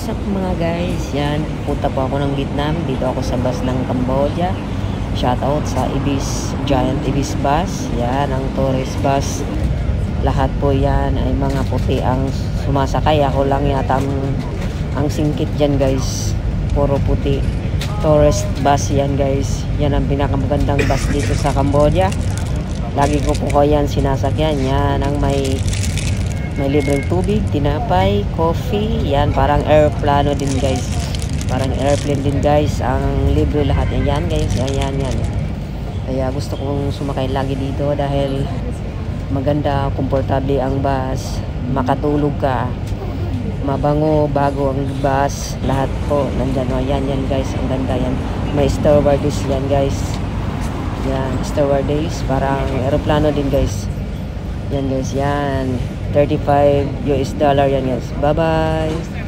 What's up mga guys? Yan, punta po ako ng Vietnam. Dito ako sa bus ng Cambodia. Shoutout sa Ibis, Giant Ibis Bus. Yan, ang tourist bus. Lahat po yan ay mga puti ang sumasakay. Ako lang yata ang singkit dyan guys. Puro puti. Tourist bus yan guys. Yan ang pinakamagandang bus dito sa Cambodia. Lagi ko po yan sinasakyan. Yan ang may libreng tubig, tinapay, coffee. Yan, parang airplano din guys. Parang airplane din guys. Ang libre lahat yan guys. Yan. Kaya gusto kong sumakay lagi dito dahil maganda, komportable ang bus. Makatulog ka. Mabango, bago ang bus. Lahat po, nandyan. Yan guys, ang ganda yan. May stewardess yan guys. Yan, stewardess. Parang aeroplano din guys. Yan guys, yan. $35 yan guys. Bye bye.